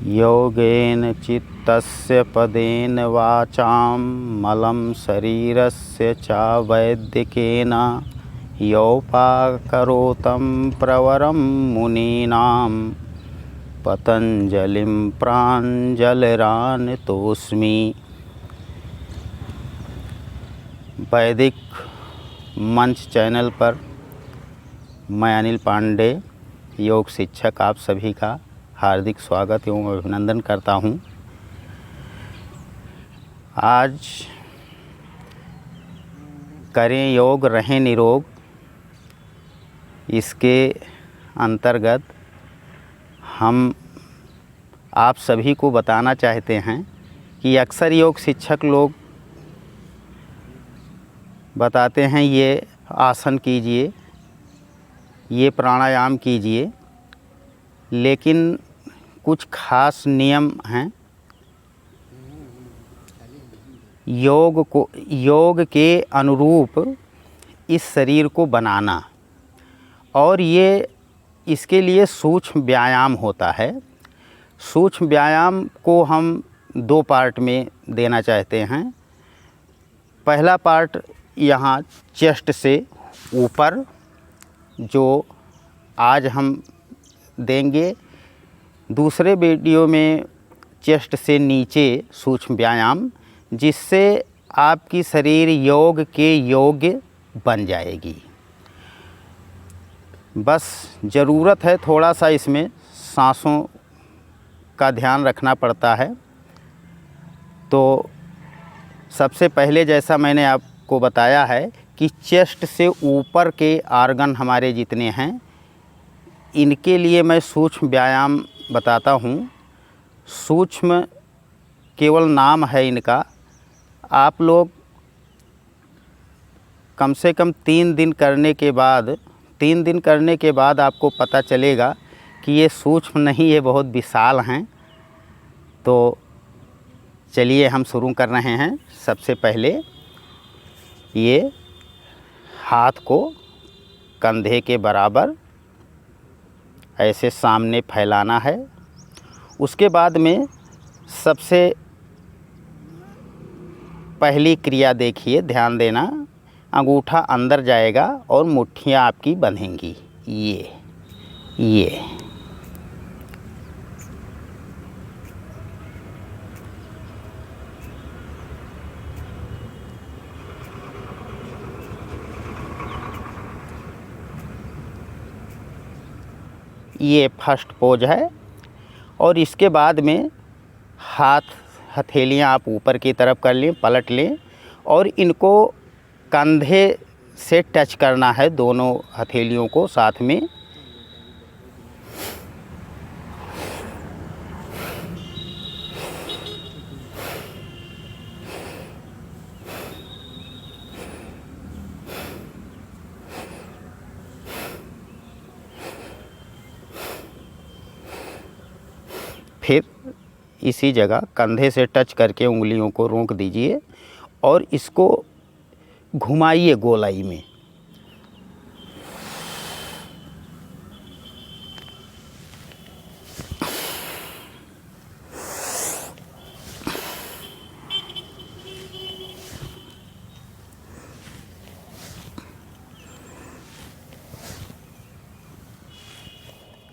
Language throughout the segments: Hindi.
योगेन चित्तस्य पदेन वाचां मलं शरीरस्य च वैद्यकेन योपाकरोतं प्रवरं मुनीनां पतंजलिं प्राञ्जलिरानतोऽस्मि। वैदिक मंच चैनल पर मैं अनिल पांडे योग शिक्षक आप सभी का हार्दिक स्वागत एवं अभिनंदन करता हूं। आज करें योग रहें निरोग, इसके अंतर्गत हम आप सभी को बताना चाहते हैं कि अक्सर योग शिक्षक लोग बताते हैं ये आसन कीजिए, ये प्राणायाम कीजिए, लेकिन कुछ खास नियम हैं योग के अनुरूप इस शरीर को बनाना, और ये इसके लिए सूक्ष्म व्यायाम होता है। सूक्ष्म व्यायाम को हम दो पार्ट में देना चाहते हैं। पहला पार्ट यहाँ चेस्ट से ऊपर जो आज हम देंगे, दूसरे वीडियो में चेस्ट से नीचे सूक्ष्म व्यायाम, जिससे आपकी शरीर योग के योग्य बन जाएगी। बस ज़रूरत है थोड़ा सा इसमें सांसों का ध्यान रखना पड़ता है। तो सबसे पहले जैसा मैंने आपको बताया है कि चेस्ट से ऊपर के आर्गन हमारे जितने हैं, इनके लिए मैं सूक्ष्म व्यायाम बताता हूँ। सूक्ष्म केवल नाम है इनका। आप लोग कम से कम 3 दिन करने के बाद आपको पता चलेगा कि ये सूक्ष्म नहीं, ये बहुत विशाल हैं। तो चलिए हम शुरू कर रहे हैं। सबसे पहले ये हाथ को कंधे के बराबर ऐसे सामने फैलाना है। उसके बाद में सबसे पहली क्रिया देखिए, ध्यान देना, अंगूठा अंदर जाएगा और मुट्ठियाँ आपकी बंधेंगी। ये फर्स्ट पोज है। और इसके बाद में हथेलियाँ आप ऊपर की तरफ कर लें, पलट लें, और इनको कंधे से टच करना है, दोनों हथेलियों को साथ में। फिर इसी जगह कंधे से टच करके उंगलियों को रोक दीजिए और इसको घुमाइए गोलाई में।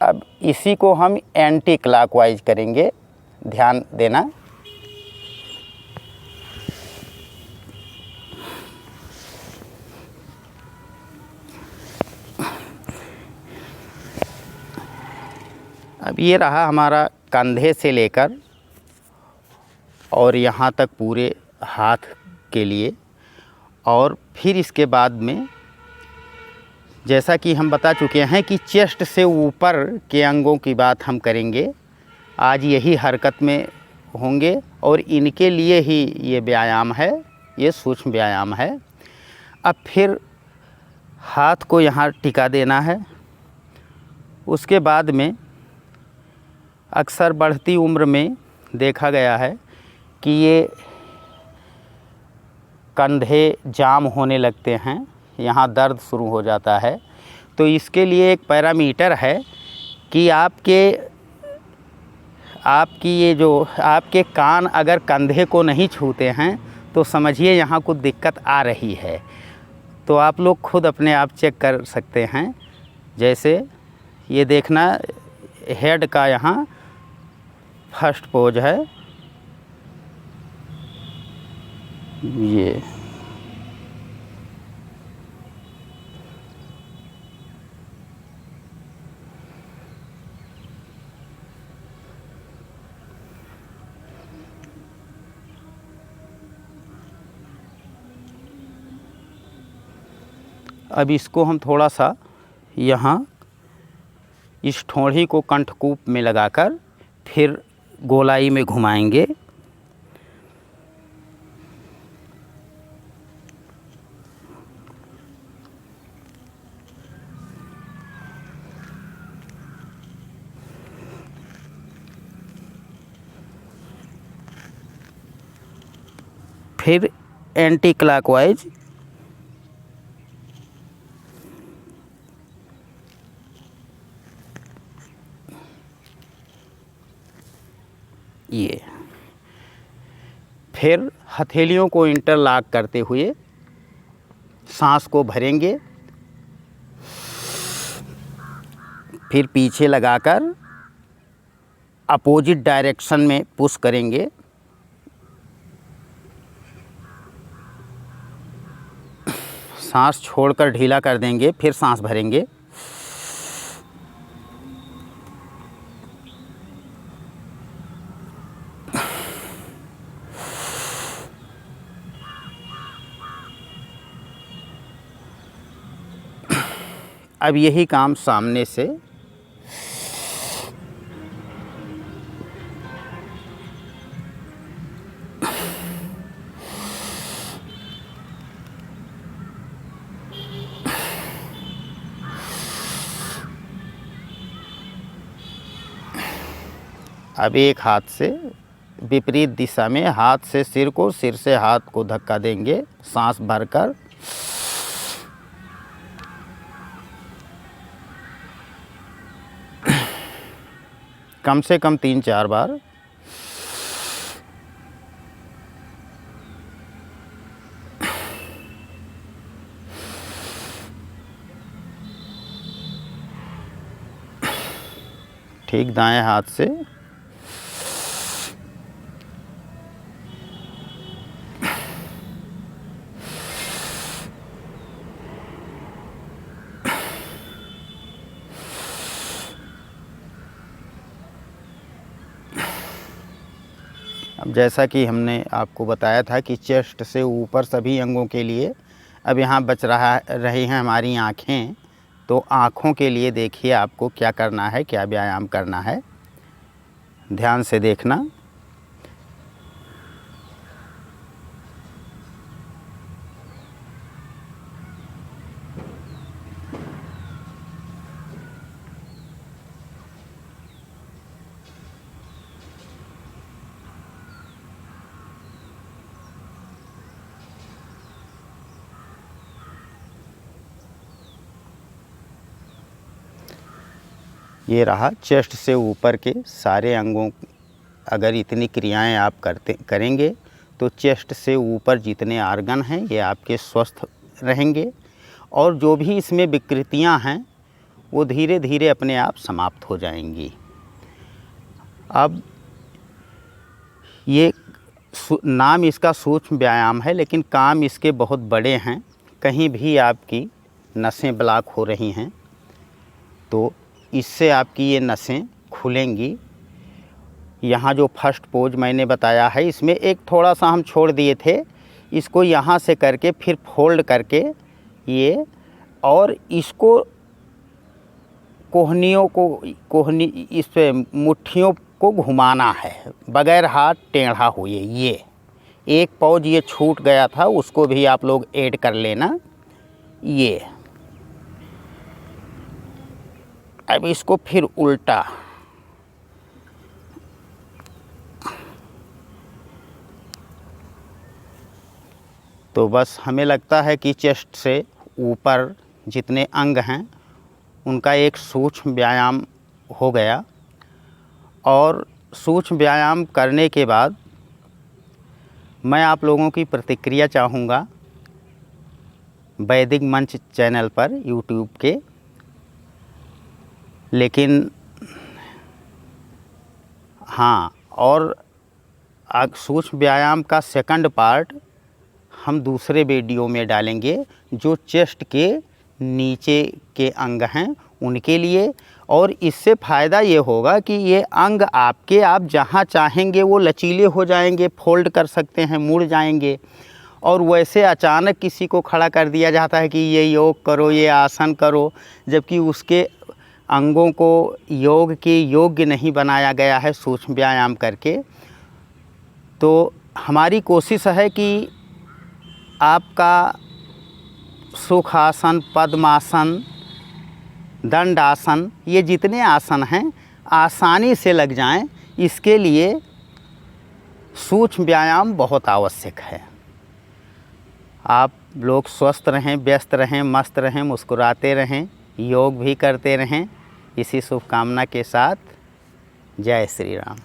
अब इसी को हम एंटी क्लॉकवाइज करेंगे, ध्यान देना। अब ये रहा हमारा कंधे से लेकर और यहाँ तक पूरे हाथ के लिए। और फिर इसके बाद में जैसा कि हम बता चुके हैं कि चेस्ट से ऊपर के अंगों की बात हम करेंगे। आज यही हरकत में होंगे और इनके लिए ही ये व्यायाम है, ये सूक्ष्म व्यायाम है। अब फिर हाथ को यहाँ टिका देना है। उसके बाद में अक्सर बढ़ती उम्र में देखा गया है कि ये कंधे जाम होने लगते हैं, यहाँ दर्द शुरू हो जाता है। तो इसके लिए एक पैरामीटर है कि आपके आपकी ये जो आपके कान अगर कंधे को नहीं छूते हैं तो समझिए यहाँ कुछ दिक्कत आ रही है। तो आप लोग खुद अपने आप चेक कर सकते हैं। जैसे ये देखना, हेड का यहाँ फर्स्ट पोज है ये। अब इसको हम थोड़ा सा यहाँ इस ठोड़ी को कंठकूप में लगाकर फिर गोलाई में घुमाएंगे। फिर एंटी क्लॉकवाइज ये। फिर हथेलियों को इंटरलॉक करते हुए सांस को भरेंगे, फिर पीछे लगाकर अपोजिट डायरेक्शन में पुश करेंगे। सांस छोड़कर ढीला कर देंगे, फिर सांस भरेंगे। अब यही काम सामने से अब एक हाथ से विपरीत दिशा में हाथ से सिर को, सिर से हाथ को धक्का देंगे, सांस भरकर। कम से कम 3-4 बार। ठीक दाएं हाथ से अब जैसा कि हमने आपको बताया था कि चेस्ट से ऊपर सभी अंगों के लिए, अब यहाँ बच रही हैं हमारी आँखें। तो आँखों के लिए देखिए आपको क्या करना है, क्या व्यायाम करना है, ध्यान से देखना। ये रहा चेस्ट से ऊपर के सारे अंगों। अगर इतनी क्रियाएं आप करेंगे तो चेस्ट से ऊपर जितने आर्गन हैं ये आपके स्वस्थ रहेंगे और जो भी इसमें विकृतियां हैं वो धीरे धीरे अपने आप समाप्त हो जाएंगी। अब ये नाम इसका सूक्ष्म व्यायाम है, लेकिन काम इसके बहुत बड़े हैं। कहीं भी आपकी नसें ब्लॉक हो रही हैं तो इससे आपकी ये नसें खुलेंगी। यहाँ जो फर्स्ट पोज मैंने बताया है, इसमें एक थोड़ा सा हम छोड़ दिए थे, इसको यहाँ से करके फिर फोल्ड करके ये, और इसको कोहनी इस पे मुट्ठियों को घुमाना है बगैर हाथ टेढ़ा हुए। ये एक पोज ये छूट गया था, उसको भी आप लोग ऐड कर लेना। ये अब इसको फिर उल्टा, तो बस हमें लगता है कि चेस्ट से ऊपर जितने अंग हैं उनका एक सूक्ष्म व्यायाम हो गया। और सूक्ष्म व्यायाम करने के बाद मैं आप लोगों की प्रतिक्रिया चाहूँगा वैदिक मंच चैनल पर यूट्यूब के। लेकिन हाँ, और सूक्ष्म व्यायाम का सेकंड पार्ट हम दूसरे वीडियो में डालेंगे जो चेस्ट के नीचे के अंग हैं उनके लिए। और इससे फ़ायदा ये होगा कि ये अंग आपके आप जहाँ चाहेंगे वो लचीले हो जाएंगे, फोल्ड कर सकते हैं, मुड़ जाएंगे। और वैसे अचानक किसी को खड़ा कर दिया जाता है कि ये योग करो, ये आसन करो, जबकि उसके अंगों को योग के योग्य नहीं बनाया गया है सूक्ष्म व्यायाम करके। तो हमारी कोशिश है कि आपका सुखासन, पद्मासन, दंडासन, ये जितने आसन हैं आसानी से लग जाएं, इसके लिए सूक्ष्म व्यायाम बहुत आवश्यक है। आप लोग स्वस्थ रहें, व्यस्त रहें, मस्त रहें, मुस्कुराते रहें, योग भी करते रहें। इसी शुभकामना के साथ जय श्री राम।